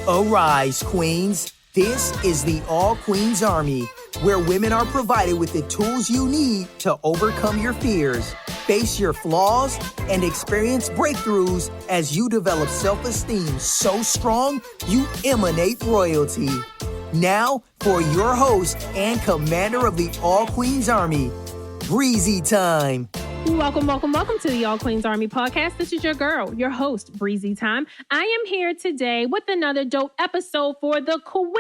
Arise, Queens. This is the All Queens Army, where women are provided with the tools you need to overcome your fears, face your flaws, and experience breakthroughs as you develop self-esteem so strong you emanate royalty. Now, for your host and commander of the All Queens Army, Breezy Time. Welcome to the All Queens Army podcast. This is your girl, your host, Breezy Time. I am here today with another dope episode for the Queens.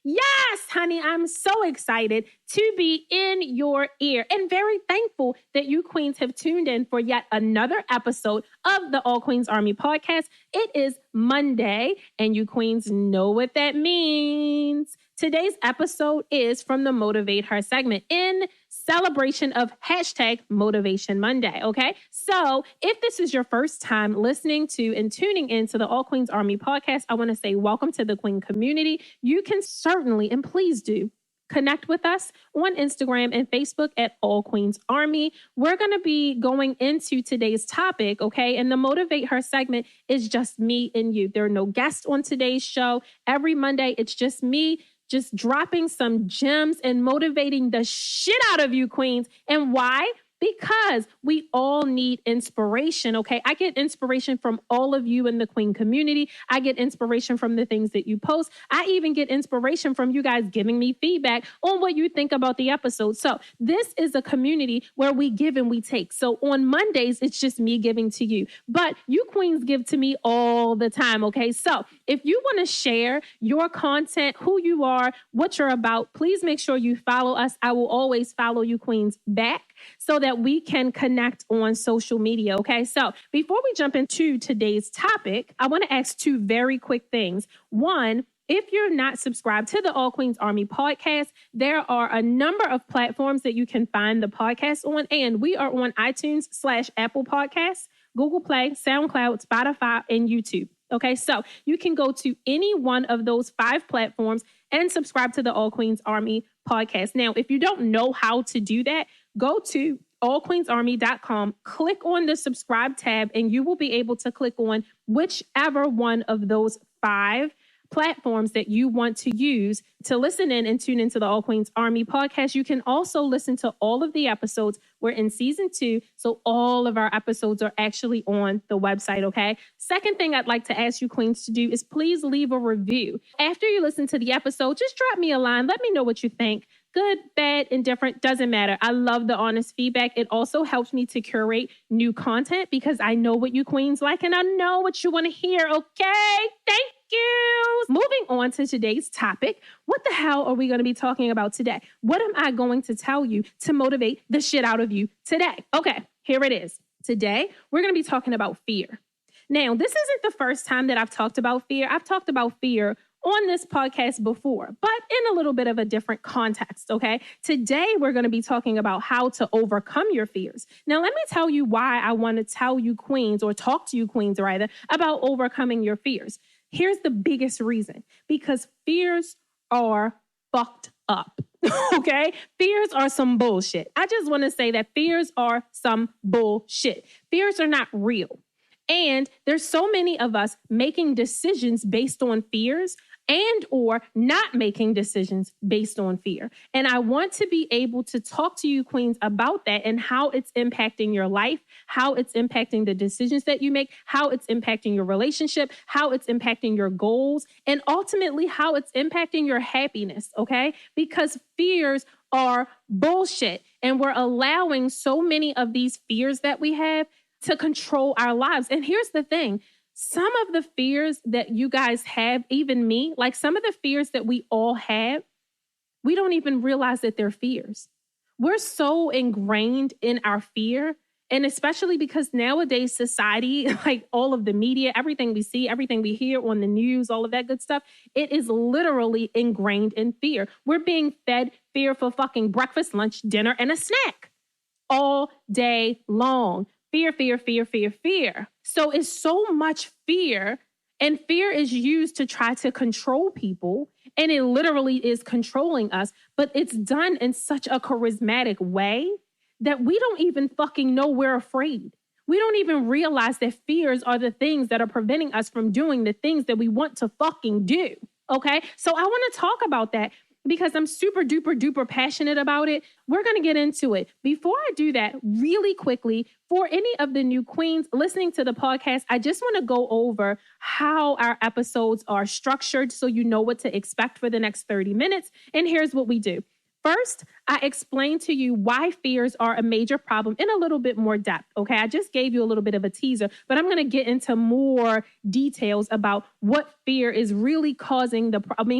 Yes, honey, I'm so excited to be in your ear and very thankful that you queens have tuned in for yet another episode of the All Queens Army podcast. It is Monday, and you queens know what that means. Today's episode is from the Motivate Her segment in celebration of #Motivation Monday, okay? So if this is your first time listening to and tuning into the All Queens Army podcast, I want to say welcome to the Queen community. You can certainly, and please do, connect with us on Instagram and Facebook at All Queens Army. We're going to be going into today's topic, okay? And the Motivate Her segment is just me and you. There are no guests on today's show. Every Monday, it's just me, just dropping some gems and motivating the shit out of you, queens. And why? Because we all need inspiration, okay? I get inspiration from all of you in the Queen community. I get inspiration from the things that you post. I even get inspiration from you guys giving me feedback on what you think about the episode. So this is a community where we give and we take. So on Mondays, it's just me giving to you. But you queens give to me all the time, okay? So if you want to share your content, who you are, what you're about, please make sure you follow us. I will always follow you queens back so that we can connect on social media, okay? So before we jump into today's topic, I want to ask two very quick things. One, if you're not subscribed to the All Queens Army podcast, there are a number of platforms that you can find the podcast on, and we are on iTunes/Apple Podcasts, Google Play, SoundCloud, Spotify, and YouTube. Okay, so you can go to any one of those 5 platforms and subscribe to the All Queens Army podcast. Now, if you don't know how to do that, go to allqueensarmy.com, click on the subscribe tab, and you will be able to click on whichever one of those 5 platforms that you want to use to listen in and tune into the All Queens Army podcast. You can also listen to all of the episodes. We're in season 2, so all of our episodes are actually on the website, okay? Second thing I'd like to ask you queens to do is please leave a review. After you listen to the episode, just drop me a line. Let me know what you think. Good, bad, indifferent, doesn't matter. I love the honest feedback. It also helps me to curate new content because I know what you queens like and I know what you want to hear, okay? Thank you. Moving on to today's topic. What the hell are we going to be talking about today? What am I going to tell you to motivate the shit out of you today? Okay, here it is. Today, we're going to be talking about fear. Now, this isn't the first time that I've talked about fear. I've talked about fear on this podcast before, but in a little bit of a different context, okay? Today, we're going to be talking about how to overcome your fears. Now, let me tell you why I want to tell you queens, or talk to you queens rather, about overcoming your fears. Here's the biggest reason, because fears are fucked up, okay? Fears are some bullshit. I just want to say that fears are some bullshit. Fears are not real. And there's so many of us making decisions based on fears and or not making decisions based on fear. And I want to be able to talk to you queens about that and how it's impacting your life, how it's impacting the decisions that you make, how it's impacting your relationship, how it's impacting your goals, and ultimately how it's impacting your happiness, okay? Because fears are bullshit. And we're allowing so many of these fears that we have to control our lives. And here's the thing. Some of the fears that you guys have, even me, like some of the fears that we all have, we don't even realize that they're fears. We're so ingrained in our fear. And especially because nowadays society, like all of the media, everything we see, everything we hear on the news, all of that good stuff, it is literally ingrained in fear. We're being fed fear for fucking breakfast, lunch, dinner, and a snack all day long. Fear, fear, fear, fear, fear. So it's so much fear, and fear is used to try to control people, and it literally is controlling us, but it's done in such a charismatic way that we don't even fucking know we're afraid. We don't even realize that fears are the things that are preventing us from doing the things that we want to fucking do. Okay. So I want to talk about that because I'm super duper duper passionate about it. We're going to get into it. Before I do that, really quickly, for any of the new queens listening to the podcast, I just want to go over how our episodes are structured so you know what to expect for the next 30 minutes. And here's what we do. First, I explained to you why fears are a major problem in a little bit more depth. Okay, I just gave you a little bit of a teaser, but I'm going to get into more details about what fear is really causing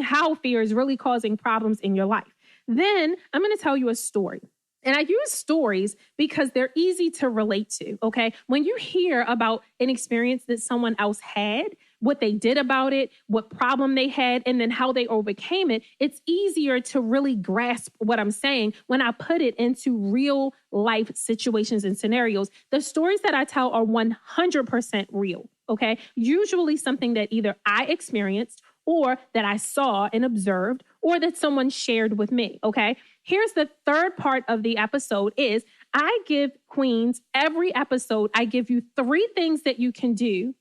how fear is really causing problems in your life. Then I'm going to tell you a story. And I use stories because they're easy to relate to, okay? When you hear about an experience that someone else had, what they did about it, what problem they had, and then how they overcame it, it's easier to really grasp what I'm saying when I put it into real life situations and scenarios. The stories that I tell are 100% real, okay? Usually something that either I experienced or that I saw and observed or that someone shared with me, okay? Here's the third part of the episode is I give queens every episode, I give you 3 things that you can do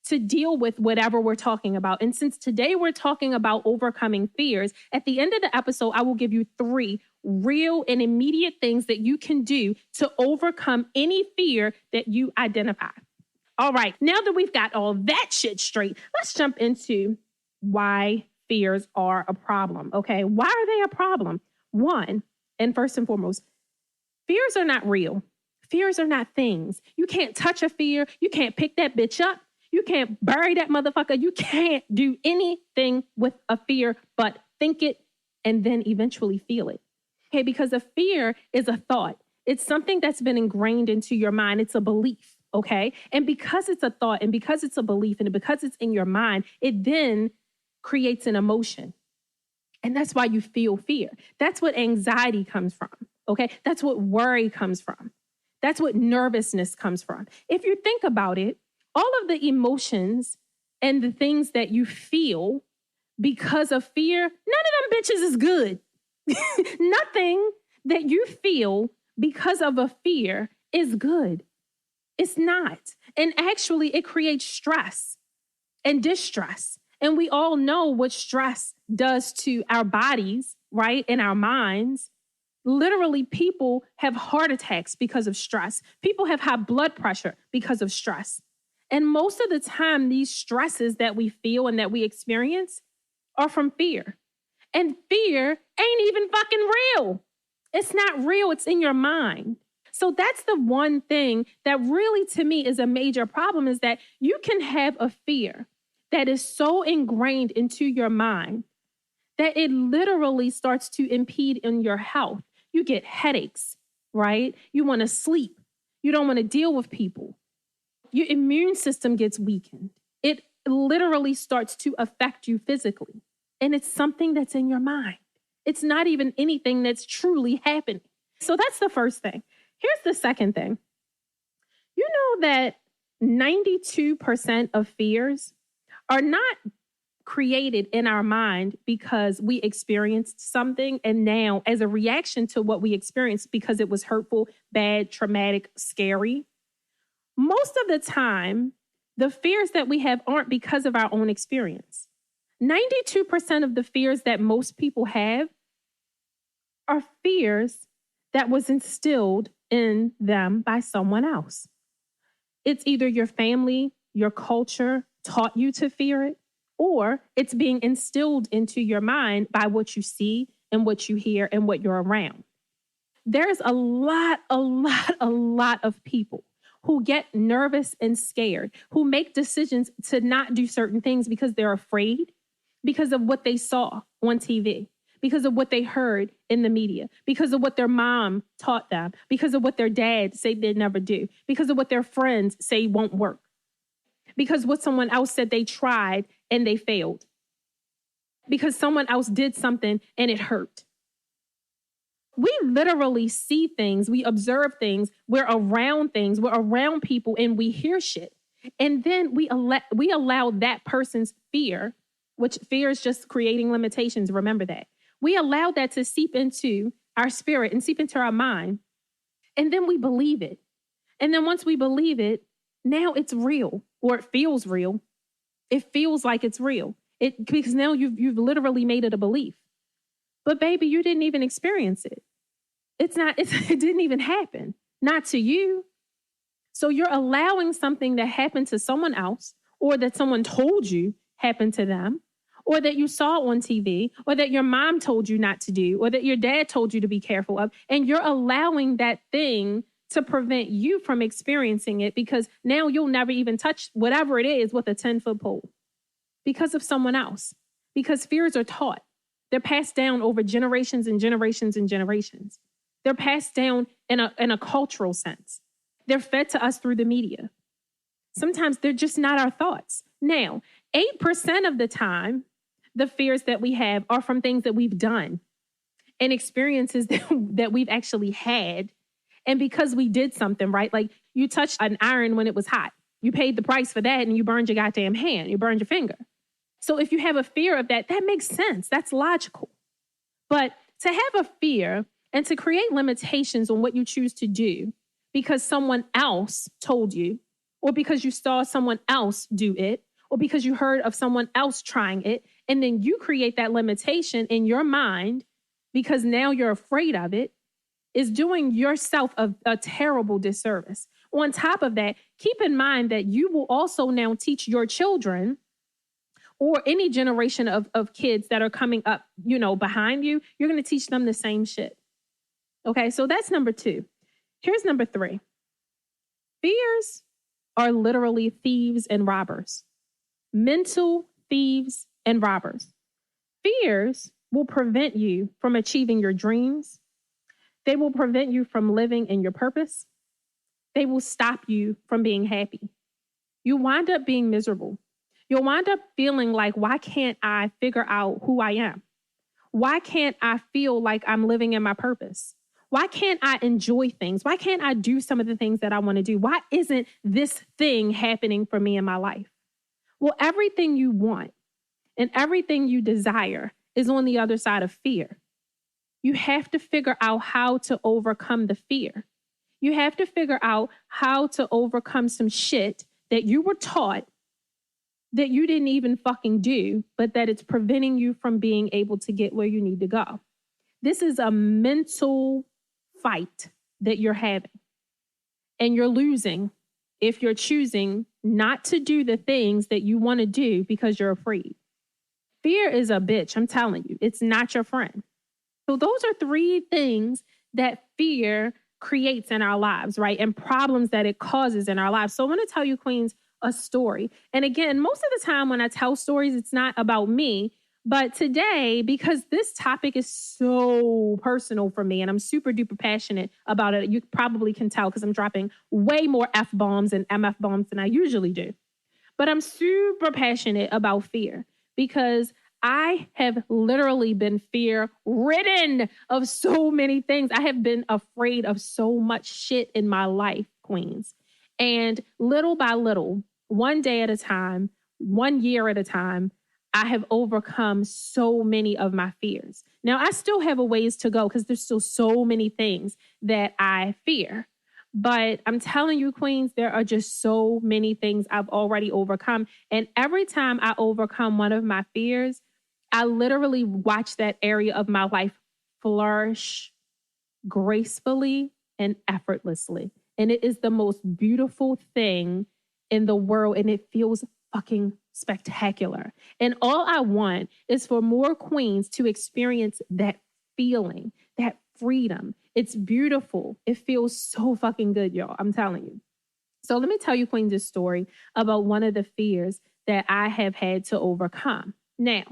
to deal with whatever we're talking about. And since today we're talking about overcoming fears, at the end of the episode, I will give you 3 real and immediate things that you can do to overcome any fear that you identify. All right, now that we've got all that shit straight, let's jump into why fears are a problem, okay? Why are they a problem? One, and first and foremost, fears are not real. Fears are not things. You can't touch a fear. You can't pick that bitch up. You can't bury that motherfucker. You can't do anything with a fear but think it and then eventually feel it. Okay, because a fear is a thought. It's something that's been ingrained into your mind. It's a belief, okay? And because it's a thought and because it's a belief and because it's in your mind, it then creates an emotion. And that's why you feel fear. That's what anxiety comes from, okay? That's what worry comes from. That's what nervousness comes from. If you think about it, all of the emotions and the things that you feel because of fear, none of them bitches is good. Nothing that you feel because of a fear is good. It's not. And actually, it creates stress and distress. And we all know what stress does to our bodies, right? And our minds. Literally, people have heart attacks because of stress. People have high blood pressure because of stress. And most of the time, these stresses that we feel and that we experience are from fear. And fear ain't even fucking real. It's not real. It's in your mind. So that's the one thing that really, to me, is a major problem is that you can have a fear that is so ingrained into your mind that it literally starts to impede in your health. You get headaches, right? You want to sleep. You don't want to deal with people. Your immune system gets weakened. It literally starts to affect you physically. And it's something that's in your mind. It's not even anything that's truly happening. So that's the first thing. Here's the second thing. You know that 92% of fears are not created in our mind because we experienced something and now as a reaction to what we experienced because it was hurtful, bad, traumatic, scary. Most of the time, the fears that we have aren't because of our own experience. 92% of the fears that most people have are fears that was instilled in them by someone else. It's either your family, your culture taught you to fear it, or it's being instilled into your mind by what you see and what you hear and what you're around. There's a lot of people who get nervous and scared, who make decisions to not do certain things because they're afraid, because of what they saw on TV, because of what they heard in the media, because of what their mom taught them, because of what their dad said they'd never do, because of what their friends say won't work, because what someone else said they tried and they failed, because someone else did something and it hurt. We literally see things, we observe things, we're around people and we hear shit. And then we allow that person's fear, which fear is just creating limitations, remember that. We allow that to seep into our spirit and seep into our mind. And then we believe it. And then once we believe it, now it's real, or it feels real. It feels like it's real. Because now you've literally made it a belief. But baby, you didn't even experience it. It didn't even happen. Not to you. So you're allowing something that happened to someone else, or that someone told you happened to them, or that you saw on TV, or that your mom told you not to do, or that your dad told you to be careful of. And you're allowing that thing to prevent you from experiencing it, because now you'll never even touch whatever it is with a 10-foot pole because of someone else. Because fears are taught. They're passed down over generations and generations and generations. They're passed down in a cultural sense. They're fed to us through the media. Sometimes they're just not our thoughts. Now, 8% of the time, the fears that we have are from things that we've done and experiences that we've actually had. And because we did something, right? Like you touched an iron when it was hot. You paid the price for that and you burned your goddamn hand. You burned your finger. So if you have a fear of that, that makes sense. That's logical. But to have a fear and to create limitations on what you choose to do because someone else told you, or because you saw someone else do it, or because you heard of someone else trying it, and then you create that limitation in your mind because now you're afraid of it, is doing yourself a terrible disservice. On top of that, keep in mind that you will also now teach your children, or any generation of kids that are coming up, behind you, you're going to teach them the same shit. Okay, so that's number 2. Here's number 3. Fears are literally thieves and robbers. Mental thieves and robbers. Fears will prevent you from achieving your dreams. They will prevent you from living in your purpose. They will stop you from being happy. You wind up being miserable. You'll wind up feeling like, why can't I figure out who I am? Why can't I feel like I'm living in my purpose? Why can't I enjoy things? Why can't I do some of the things that I want to do? Why isn't this thing happening for me in my life? Well, everything you want and everything you desire is on the other side of fear. You have to figure out how to overcome the fear. You have to figure out how to overcome some shit that you were taught that you didn't even fucking do, but that it's preventing you from being able to get where you need to go. This is a mental fight that you're having. And you're losing if you're choosing not to do the things that you want to do because you're afraid. Fear is a bitch, I'm telling you. It's not your friend. So those are 3 things that fear creates in our lives, right? And problems that it causes in our lives. So I want to tell you, queens, a story. And again, most of the time when I tell stories, it's not about me. But today, because this topic is so personal for me and I'm super duper passionate about it, you probably can tell because I'm dropping way more F-bombs and MF bombs than I usually do. But I'm super passionate about fear because I have literally been fear-ridden of so many things. I have been afraid of so much shit in my life, queens. And little by little, one day at a time, 1 year at a time, I have overcome so many of my fears. Now, I still have a ways to go because there's still so many things that I fear. But I'm telling you, queens, there are just so many things I've already overcome. And every time I overcome one of my fears, I literally watch that area of my life flourish gracefully and effortlessly. And it is the most beautiful thing in the world. And it feels fucking spectacular. And all I want is for more queens to experience that feeling, that freedom. It's beautiful. It feels so fucking good, y'all. I'm telling you. So let me tell you, queens, this story about one of the fears that I have had to overcome. Now,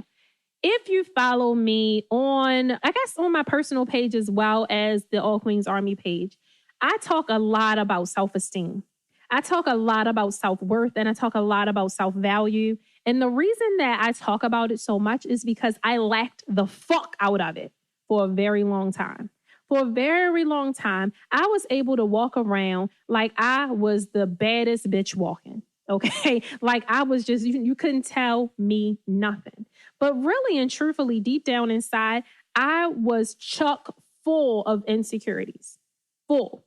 if you follow me on, I guess on my personal page as well as the All Queens Army page, I talk a lot about self-esteem. I talk a lot about self-worth and I talk a lot about self-value. And the reason that I talk about it so much is because I lacked the fuck out of it for a very long time. For a very long time, I was able to walk around like I was the baddest bitch walking. Okay. Like I was just, you couldn't tell me nothing. But really and truthfully, deep down inside, I was chock full of insecurities. Full.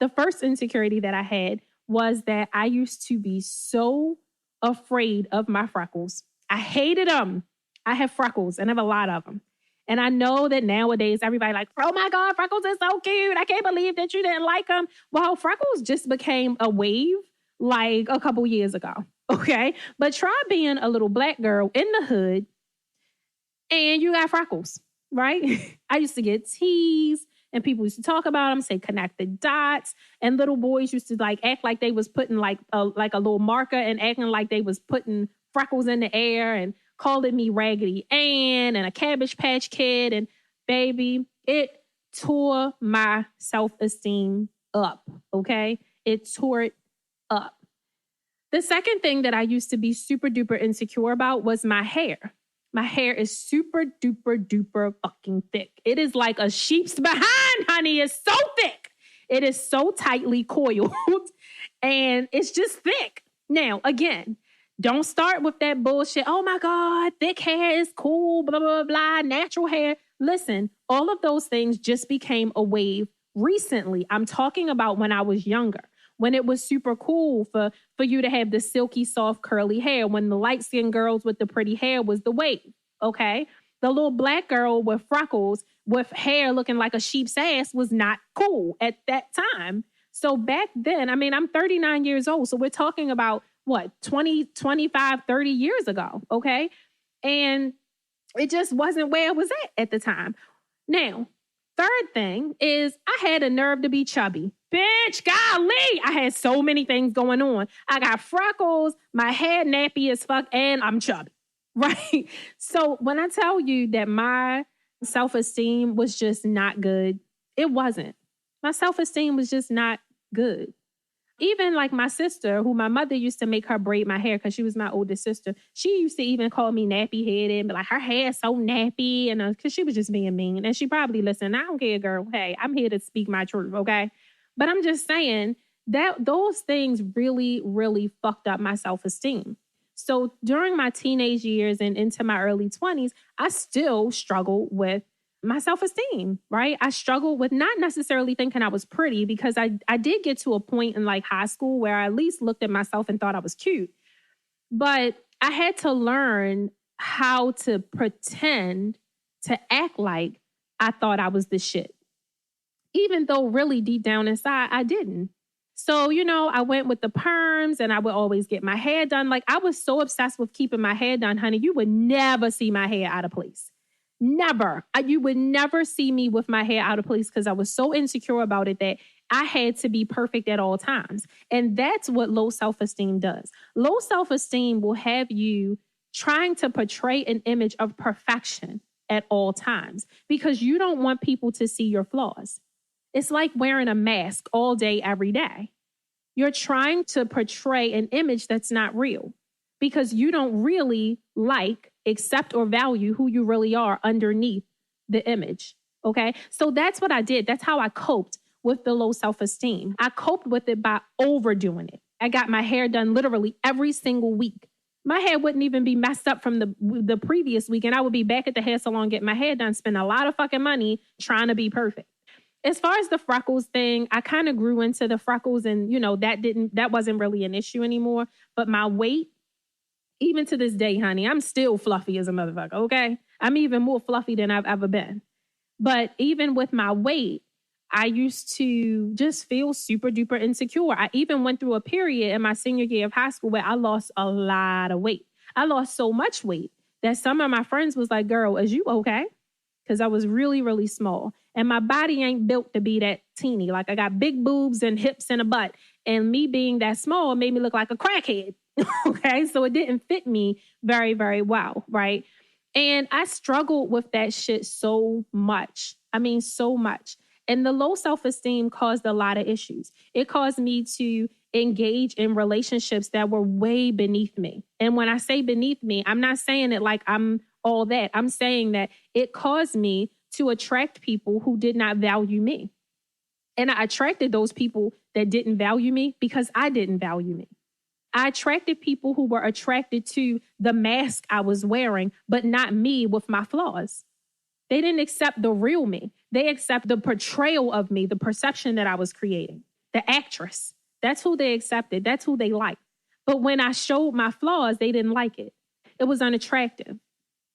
The first insecurity that I had was that I used to be so afraid of my freckles. I hated them. I have freckles and I have a lot of them. And I know that nowadays everybody like, oh my God, freckles is so cute. I can't believe that you didn't like them. Well, freckles just became a wave like a couple years ago. Okay. But try being a little black girl in the hood and you got freckles, right? I used to get teased and people used to talk about them, say connect the dots. And little boys used to like act like they was putting like a little marker and acting like they was putting freckles in the air and calling me Raggedy Ann and a Cabbage Patch Kid. And baby, it tore my self-esteem up, okay? It tore it up. The second thing that I used to be super duper insecure about was my hair. My hair is super duper duper fucking thick. It is like a sheep's behind, honey. It's so thick. It is so tightly coiled and it's just thick. Now, again, don't start with that bullshit. Oh my God, thick hair is cool, blah, blah, blah, natural hair. Listen, all of those things just became a wave recently. I'm talking about when I was younger, when it was super cool for you to have the silky, soft, curly hair, when the light-skinned girls with the pretty hair was the wave, okay? The little black girl with freckles, with hair looking like a sheep's ass was not cool at that time. So back then, I mean, I'm 39 years old, so we're talking about what, 20, 25, 30 years ago, okay? And it just wasn't where it was at the time. Now, third thing is I had a nerve to be chubby. Bitch, golly, I had so many things going on. I got freckles, my hair nappy as fuck, and I'm chubby, right? So when I tell you that my self-esteem was just not good, it wasn't. My self-esteem was just not good. Even like my sister, who my mother used to make her braid my hair because she was my oldest sister. She used to even call me nappy headed, but like her hair so nappy, and because she was just being mean. And she probably listened. I don't care, girl. Hey, I'm here to speak my truth, okay? But I'm just saying that those things really, really fucked up my self-esteem. So during my teenage years and into my early 20s, I still struggled with my self-esteem, right? I struggled with not necessarily thinking I was pretty because I did get to a point in like high school where I at least looked at myself and thought I was cute. But I had to learn how to pretend to act like I thought I was the shit, even though really deep down inside, I didn't. So, I went with the perms and I would always get my hair done. Like I was so obsessed with keeping my hair done, honey, you would never see my hair out of place. Never. You would never see me with my hair out of place because I was so insecure about it that I had to be perfect at all times. And that's what low self-esteem does. Low self-esteem will have you trying to portray an image of perfection at all times because you don't want people to see your flaws. It's like wearing a mask all day, every day. You're trying to portray an image that's not real because you don't really like, accept, or value who you really are underneath the image. Okay. So that's what I did. That's how I coped with the low self-esteem. I coped with it by overdoing it. I got my hair done literally every single week. My hair wouldn't even be messed up from the previous week. And I would be back at the hair salon, getting my hair done, spend a lot of fucking money trying to be perfect. As far as the freckles thing, I kind of grew into the freckles and, that wasn't really an issue anymore. But my weight, even to this day, honey, I'm still fluffy as a motherfucker, okay? I'm even more fluffy than I've ever been. But even with my weight, I used to just feel super duper insecure. I even went through a period in my senior year of high school where I lost a lot of weight. I lost so much weight that some of my friends was like, girl, is you okay? Because I was really, really small. And my body ain't built to be that teeny. Like I got big boobs and hips and a butt. And me being that small made me look like a crackhead. Okay. So it didn't fit me very, very well. Right. And I struggled with that shit so much. I mean, so much. And the low self-esteem caused a lot of issues. It caused me to engage in relationships that were way beneath me. And when I say beneath me, I'm not saying it like I'm all that. I'm saying that it caused me to attract people who did not value me. And I attracted those people that didn't value me because I didn't value me. I attracted people who were attracted to the mask I was wearing, but not me with my flaws. They didn't accept the real me. They accept the portrayal of me, the perception that I was creating. the actress. That's who they accepted. That's who they liked. But when I showed my flaws, they didn't like it. It was unattractive.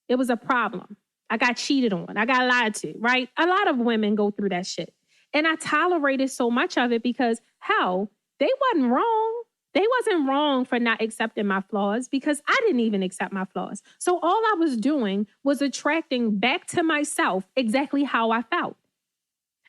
It was a problem. I got cheated on. I got lied to, right? A lot of women go through that shit. And I tolerated so much of it because, hell, they wasn't wrong. They wasn't wrong for not accepting my flaws because I didn't even accept my flaws. So all I was doing was attracting back to myself exactly how I felt.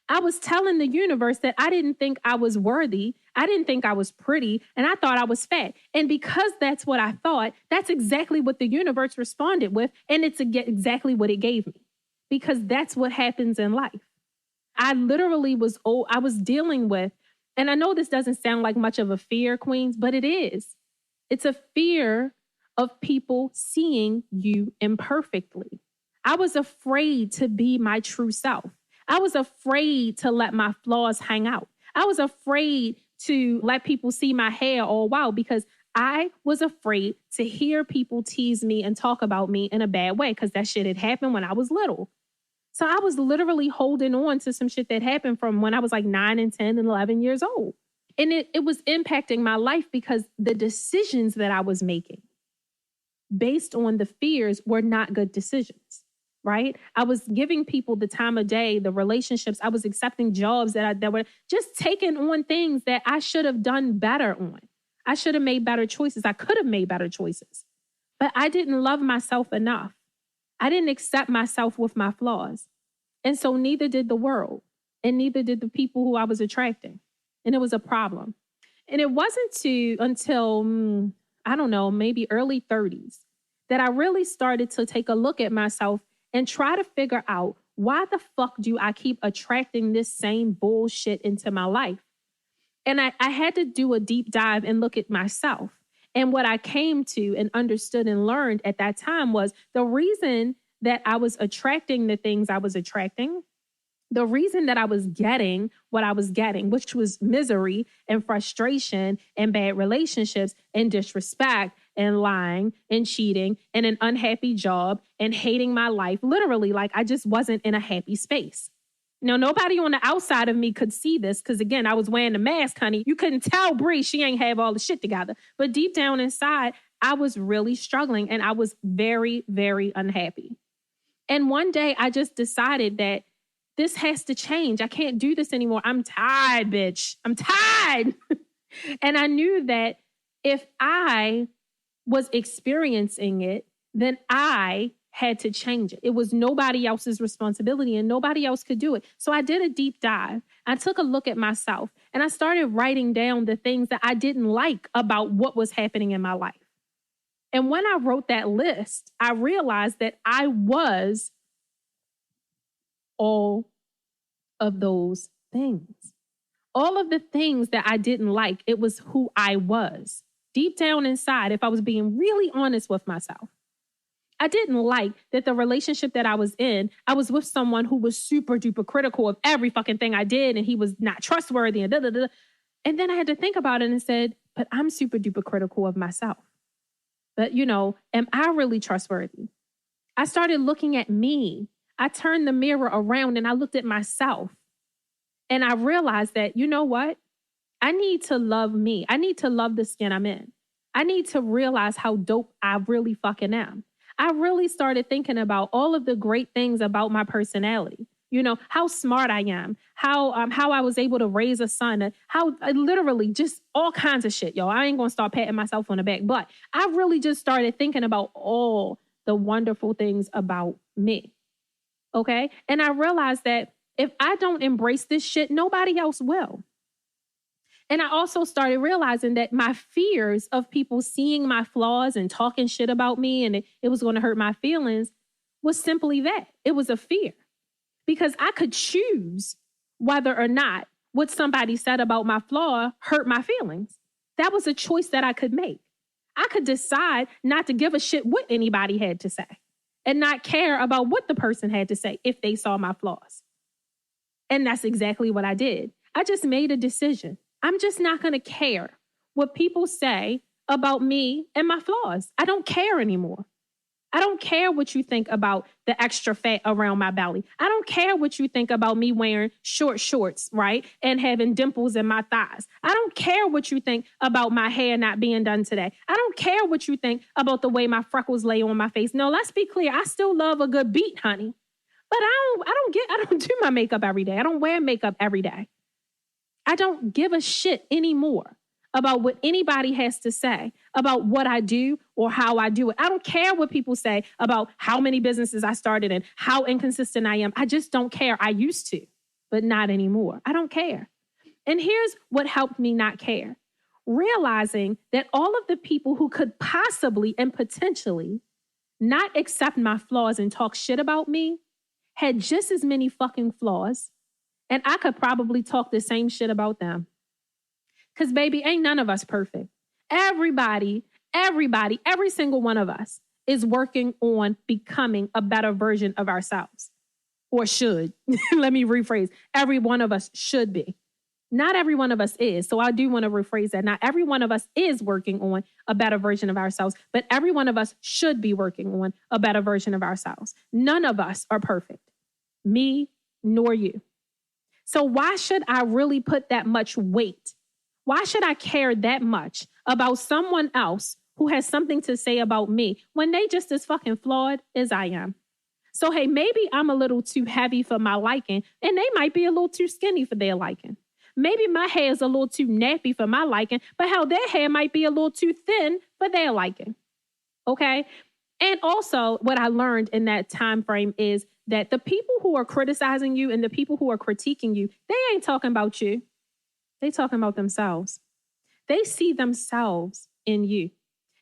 I was telling the universe that I didn't think I was worthy. I didn't think I was pretty, and I thought I was fat. And because that's what I thought, that's exactly what the universe responded with, and it's exactly what it gave me. Because that's what happens in life. I literally was dealing with, and I know this doesn't sound like much of a fear, Queens, but it is. It's a fear of people seeing you imperfectly. I was afraid to be my true self. I was afraid to let my flaws hang out. I was afraid to let people see my hair all wild because I was afraid to hear people tease me and talk about me in a bad way because that shit had happened when I was little. So I was literally holding on to some shit that happened from when I was like 9 and 10 and 11 years old. And it was impacting my life because the decisions that I was making based on the fears were not good decisions. Right? I was giving people the time of day, the relationships. I was accepting jobs that were just taking on things that I should have done better on. I should have made better choices. I could have made better choices. But I didn't love myself enough. I didn't accept myself with my flaws. And so neither did the world. And neither did the people who I was attracting. And it was a problem. And it wasn't until, I don't know, maybe early 30s that I really started to take a look at myself and try to figure out why the fuck do I keep attracting this same bullshit into my life? And I had to do a deep dive and look at myself. And what I came to and understood and learned at that time was the reason that I was attracting the things I was attracting, the reason that I was getting what I was getting, which was misery and frustration and bad relationships and disrespect and lying and cheating and an unhappy job and hating my life. Literally, like I just wasn't in a happy space. Now, nobody on the outside of me could see this because, again, I was wearing the mask, honey. You couldn't tell Bree, she ain't have all the shit together. But deep down inside, I was really struggling and I was very, very unhappy. And one day I just decided that this has to change. I can't do this anymore. I'm tired, bitch. I'm tired. And I knew that if I was experiencing it, then I had to change it. It was nobody else's responsibility and nobody else could do it. So I did a deep dive. I took a look at myself and I started writing down the things that I didn't like about what was happening in my life. And when I wrote that list, I realized that I was all of those things. All of the things that I didn't like, it was who I was. Deep down inside, if I was being really honest with myself, I didn't like that the relationship that I was in, I was with someone who was super duper critical of every fucking thing I did and he was not trustworthy and da-da-da. And then I had to think about it and said, but I'm super duper critical of myself. But, am I really trustworthy? I started looking at me. I turned the mirror around and I looked at myself. And I realized that, you know what? I need to love me. I need to love the skin I'm in. I need to realize how dope I really fucking am. I really started thinking about all of the great things about my personality. How smart I am, how I was able to raise a son, how literally just all kinds of shit, yo. I ain't going to start patting myself on the back, but I really just started thinking about all the wonderful things about me. Okay. And I realized that if I don't embrace this shit, nobody else will. And I also started realizing that my fears of people seeing my flaws and talking shit about me and it was going to hurt my feelings was simply that. It was a fear. Because I could choose whether or not what somebody said about my flaw hurt my feelings. That was a choice that I could make. I could decide not to give a shit what anybody had to say and not care about what the person had to say if they saw my flaws. And that's exactly what I did. I just made a decision. I'm just not going to care what people say about me and my flaws. I don't care anymore. I don't care what you think about the extra fat around my belly. I don't care what you think about me wearing short shorts, right? And having dimples in my thighs. I don't care what you think about my hair not being done today. I don't care what you think about the way my freckles lay on my face. No, let's be clear. I still love a good beat, honey. But I don't do my makeup every day. I don't wear makeup every day. I don't give a shit anymore about what anybody has to say about what I do or how I do it. I don't care what people say about how many businesses I started and how inconsistent I am. I just don't care. I used to, but not anymore. I don't care. And here's what helped me not care. Realizing that all of the people who could possibly and potentially not accept my flaws and talk shit about me had just as many fucking flaws. And I could probably talk the same shit about them. Because, baby, ain't none of us perfect. Everybody, every single one of us is working on becoming a better version of ourselves. Or should. Let me rephrase. Every one of us should be. Not every one of us is. So I do want to rephrase that. Not every one of us is working on a better version of ourselves, but every one of us should be working on a better version of ourselves. None of us are perfect. Me, nor you. So why should I really put that much weight? Why should I care that much about someone else who has something to say about me when they just as fucking flawed as I am? So, hey, maybe I'm a little too heavy for my liking, and they might be a little too skinny for their liking. Maybe my hair is a little too nappy for my liking, but hell, their hair might be a little too thin for their liking. Okay? And also, what I learned in that time frame is that the people who are criticizing you and the people who are critiquing you, they ain't talking about you. They talking about themselves. They see themselves in you.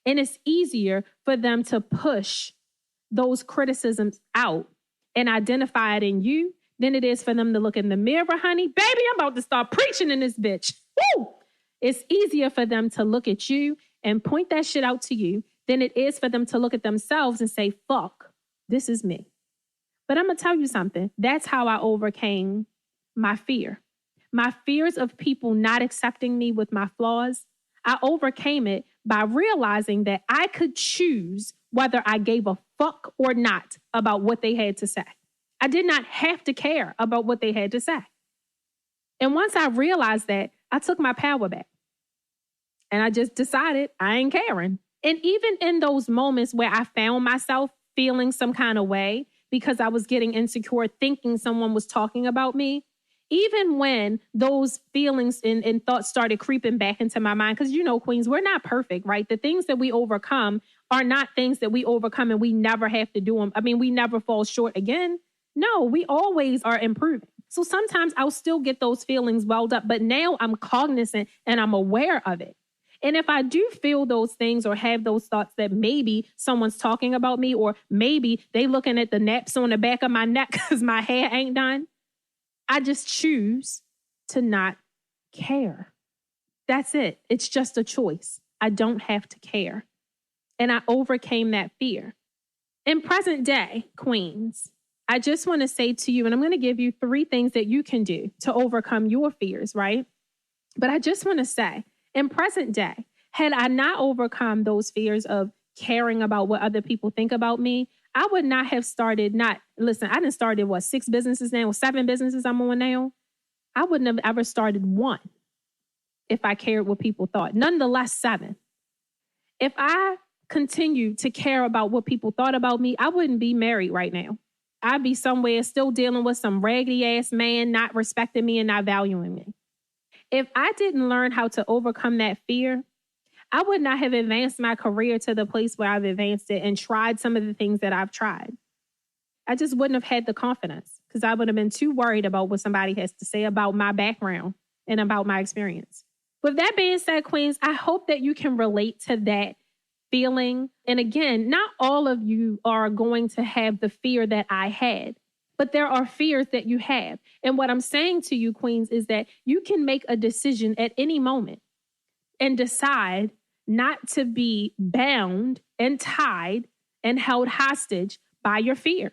And it's easier for them to push those criticisms out and identify it in you than it is for them to look in the mirror, honey. Baby, I'm about to start preaching in this bitch. Woo! It's easier for them to look at you and point that shit out to you than it is for them to look at themselves and say, fuck, this is me. But I'm going to tell you something. That's how I overcame my fear. My fears of people not accepting me with my flaws, I overcame it by realizing that I could choose whether I gave a fuck or not about what they had to say. I did not have to care about what they had to say. And once I realized that, I took my power back. And I just decided I ain't caring. And even in those moments where I found myself feeling some kind of way because I was getting insecure, thinking someone was talking about me, even when those feelings and thoughts started creeping back into my mind, because, you know, queens, we're not perfect, right? The things that we overcome are not things that we overcome and we never have to do them. I mean, we never fall short again. No, we always are improving. So sometimes I'll still get those feelings welled up, but now I'm cognizant and I'm aware of it. And if I do feel those things or have those thoughts that maybe someone's talking about me, or maybe they looking at the naps on the back of my neck because my hair ain't done, I just choose to not care. That's it. It's just a choice. I don't have to care. And I overcame that fear. In present day, queens, I just want to say to you, and I'm going to give you 3 things that you can do to overcome your fears, right? But I just want to say, in present day, had I not overcome those fears of caring about what other people think about me, I would not have started I done started 6 businesses now, 7 businesses I'm on now. I wouldn't have ever started 1 if I cared what people thought. Nonetheless, 7. If I continued to care about what people thought about me, I wouldn't be married right now. I'd be somewhere still dealing with some raggedy ass man not respecting me and not valuing me. If I didn't learn how to overcome that fear, I would not have advanced my career to the place where I've advanced it and tried some of the things that I've tried. I just wouldn't have had the confidence because I would have been too worried about what somebody has to say about my background and about my experience. With that being said, queens, I hope that you can relate to that feeling. And again, not all of you are going to have the fear that I had, but there are fears that you have. And what I'm saying to you, queens, is that you can make a decision at any moment and decide not to be bound and tied and held hostage by your fear.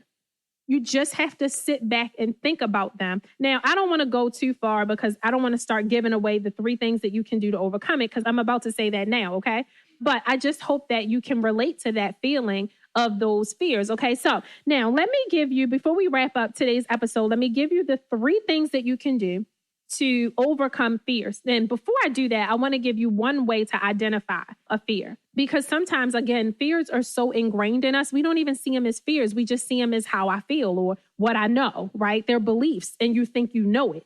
You just have to sit back and think about them. Now, I don't want to go too far because I don't want to start giving away the 3 things that you can do to overcome it, because I'm about to say that now, okay? But I just hope that you can relate to that feeling of those fears. Okay, so now let me give you, before we wrap up today's episode, let me give you the 3 things that you can do to overcome fears. And before I do that, I want to give you one way to identify a fear. Because sometimes, again, fears are so ingrained in us, we don't even see them as fears. We just see them as how I feel or what I know, right? They're beliefs, and you think you know it.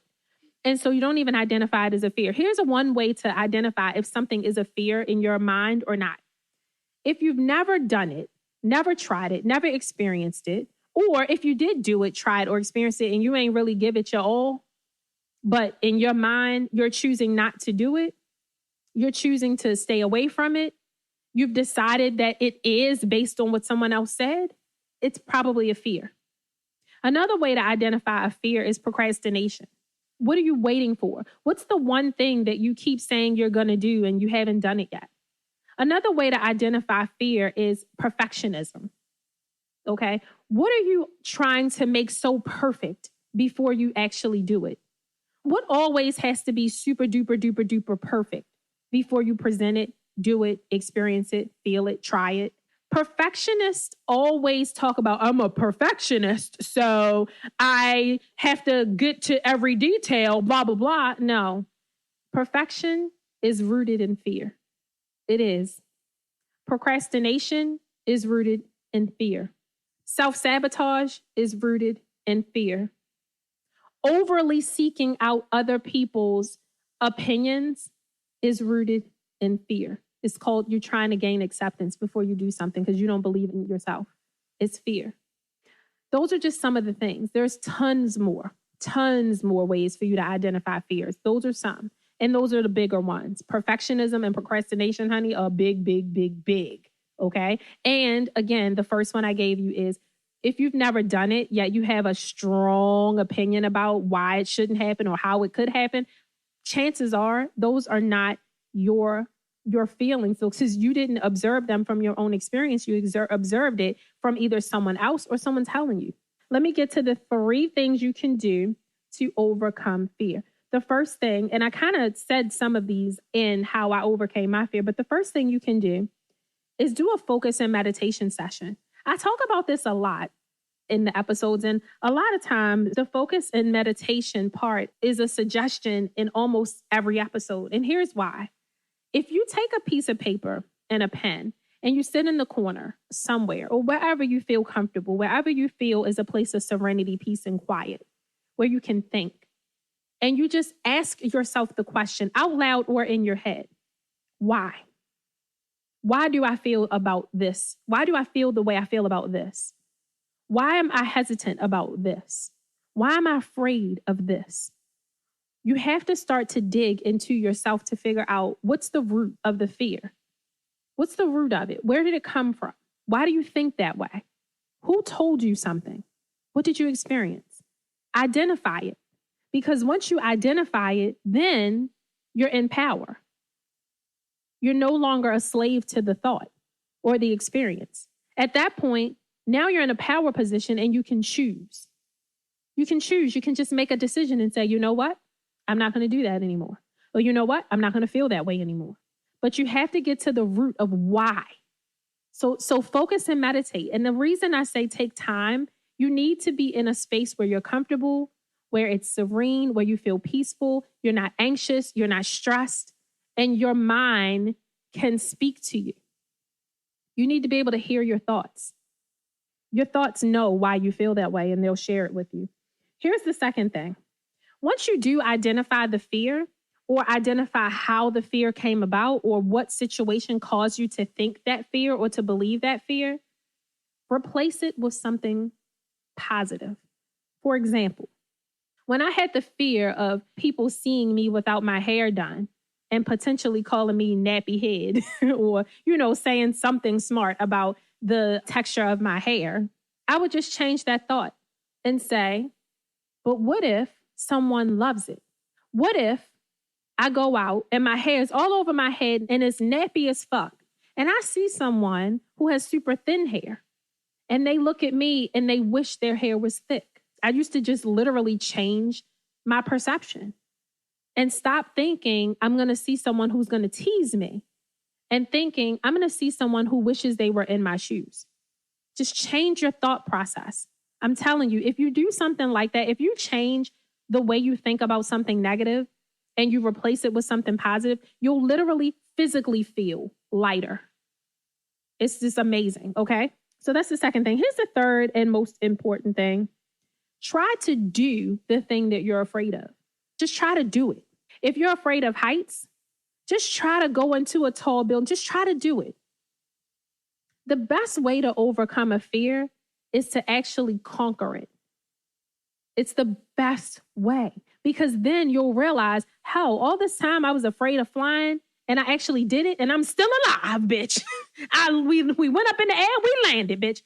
And so you don't even identify it as a fear. Here's one way to identify if something is a fear in your mind or not. If you've never done it, never tried it, never experienced it, or if you did do it, try it, or experience it, and you ain't really give it your all, but in your mind, you're choosing not to do it, you're choosing to stay away from it, you've decided that it is based on what someone else said, it's probably a fear. Another way to identify a fear is procrastination. What are you waiting for? What's the one thing that you keep saying you're going to do and you haven't done it yet? Another way to identify fear is perfectionism. Okay. What are you trying to make so perfect before you actually do it? What always has to be super duper duper duper perfect before you present it, do it, experience it, feel it, try it? Perfectionists always talk about, I'm a perfectionist, so I have to get to every detail, blah, blah, blah. No, perfection is rooted in fear. It is. Procrastination is rooted in fear. Self-sabotage is rooted in fear. Overly seeking out other people's opinions is rooted in fear. It's called you're trying to gain acceptance before you do something because you don't believe in yourself. It's fear. Those are just some of the things. There's tons more ways for you to identify fears. Those are some. And those are the bigger ones. Perfectionism and procrastination, honey, are big, big, big, big. Okay. And again, the first one I gave you is if you've never done it, yet you have a strong opinion about why it shouldn't happen or how it could happen, chances are those are not your feelings. So since you didn't observe them from your own experience, you observed it from either someone else or someone telling you. Let me get to the 3 things you can do to overcome fear. The first thing, and I kind of said some of these in how I overcame my fear, but the first thing you can do is do a focus and meditation session. I talk about this a lot in the episodes, and a lot of times the focus and meditation part is a suggestion in almost every episode. And here's why. If you take a piece of paper and a pen and you sit in the corner somewhere or wherever you feel comfortable, wherever you feel is a place of serenity, peace, and quiet, where you can think, and you just ask yourself the question out loud or in your head, why? Why do I feel about this? Why do I feel the way I feel about this? Why am I hesitant about this? Why am I afraid of this? You have to start to dig into yourself to figure out what's the root of the fear. What's the root of it? Where did it come from? Why do you think that way? Who told you something? What did you experience? Identify it. Because once you identify it, then you're in power. You're no longer a slave to the thought or the experience. At that point, now you're in a power position and you can choose. You can choose. You can just make a decision and say, you know what? I'm not going to do that anymore. Or you know what? I'm not going to feel that way anymore. But you have to get to the root of why. So focus and meditate. And the reason I say take time, you need to be in a space where you're comfortable, where it's serene, where you feel peaceful, you're not anxious, you're not stressed, and your mind can speak to you. You need to be able to hear your thoughts. Your thoughts know why you feel that way, and they'll share it with you. Here's the second thing. Once you do identify the fear or identify how the fear came about or what situation caused you to think that fear or to believe that fear, replace it with something positive. For example, when I had the fear of people seeing me without my hair done and potentially calling me nappy head or, saying something smart about the texture of my hair, I would just change that thought and say, but what if someone loves it? What if I go out and my hair is all over my head and it's nappy as fuck, and I see someone who has super thin hair and they look at me and they wish their hair was thick? I used to just literally change my perception and stop thinking I'm going to see someone who's going to tease me and thinking I'm going to see someone who wishes they were in my shoes. Just change your thought process. I'm telling you, if you do something like that, if you change the way you think about something negative and you replace it with something positive, you'll literally physically feel lighter. It's just amazing, okay? So that's the second thing. Here's the third and most important thing. Try to do the thing that you're afraid of. Just try to do it. If you're afraid of heights, just try to go into a tall building. Just try to do it. The best way to overcome a fear is to actually conquer it. It's the best way, because then you'll realize, hell, all this time I was afraid of flying and I actually did it and I'm still alive, bitch. We went up in the air, we landed, bitch.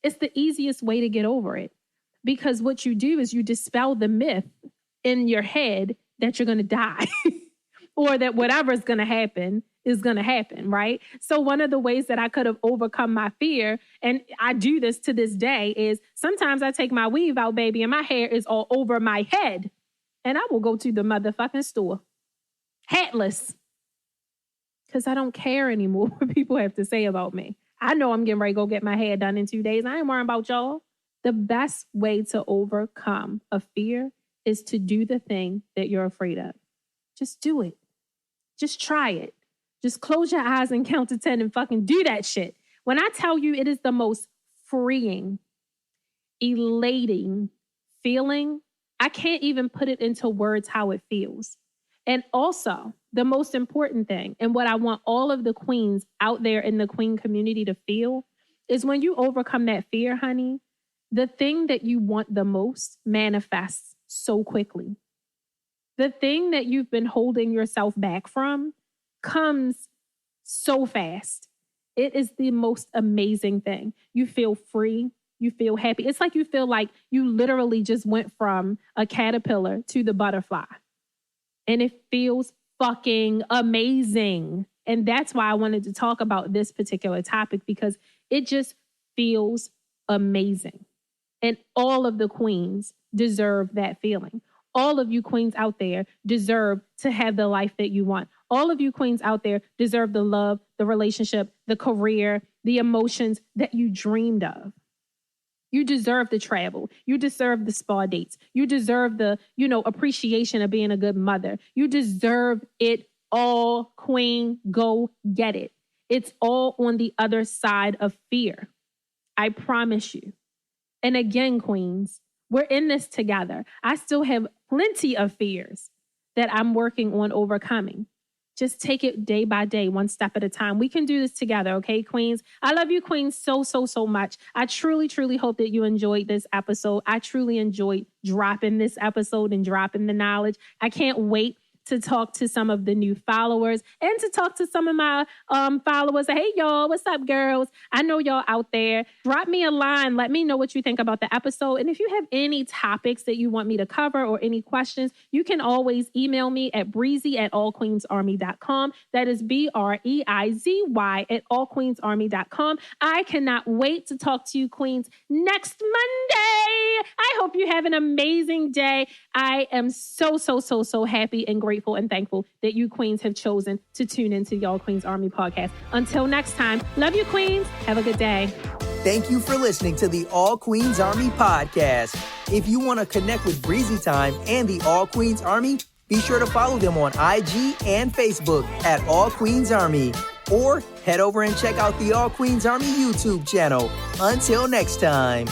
It's the easiest way to get over it, because what you do is you dispel the myth in your head that you're going to die or that whatever's going to happen is going to happen, right? So one of the ways that I could have overcome my fear, and I do this to this day, is sometimes I take my weave out, baby, and my hair is all over my head. And I will go to the motherfucking store hatless, because I don't care anymore what people have to say about me. I know I'm getting ready to go get my hair done in 2 days. I ain't worrying about y'all. The best way to overcome a fear is to do the thing that you're afraid of. Just do it. Just try it. Just close your eyes and count to 10 and fucking do that shit. When I tell you, it is the most freeing, elating feeling, I can't even put it into words how it feels. And also, the most important thing, and what I want all of the queens out there in the queen community to feel, is when you overcome that fear, honey, the thing that you want the most manifests so quickly. The thing that you've been holding yourself back from comes so fast. It is the most amazing thing. You feel free. You feel happy. It's like you feel like you literally just went from a caterpillar to the butterfly. And it feels fucking amazing. And that's why I wanted to talk about this particular topic, because it just feels amazing. And all of the queens deserve that feeling. All of you queens out there deserve to have the life that you want. All of you queens out there deserve the love, the relationship, the career, the emotions that you dreamed of. You deserve the travel. You deserve the spa dates. You deserve the, appreciation of being a good mother. You deserve it all, queen. Go get it. It's all on the other side of fear. I promise you. And again, queens, we're in this together. I still have plenty of fears that I'm working on overcoming. Just take it day by day, one step at a time. We can do this together, okay, queens? I love you, queens, so, so, so much. I truly, truly hope that you enjoyed this episode. I truly enjoyed dropping this episode and dropping the knowledge. I can't wait to talk to some of the new followers and to talk to some of my followers. Hey, y'all, what's up, girls? I know y'all out there. Drop me a line. Let me know what you think about the episode. And if you have any topics that you want me to cover or any questions, you can always email me at breezy@allqueensarmy.com. That is BREIZY at allqueensarmy.com. I cannot wait to talk to you, queens, next Monday. I hope you have an amazing day. I am so, so, so, so happy and grateful and thankful that you queens have chosen to tune into the All Queens Army podcast. Until next time, love you, queens. Have a good day. Thank you for listening to the All Queens Army podcast. If you want to connect with Breezy Time and the All Queens Army, be sure to follow them on IG and Facebook at All Queens Army, or head over and check out the All Queens Army YouTube channel. Until next time.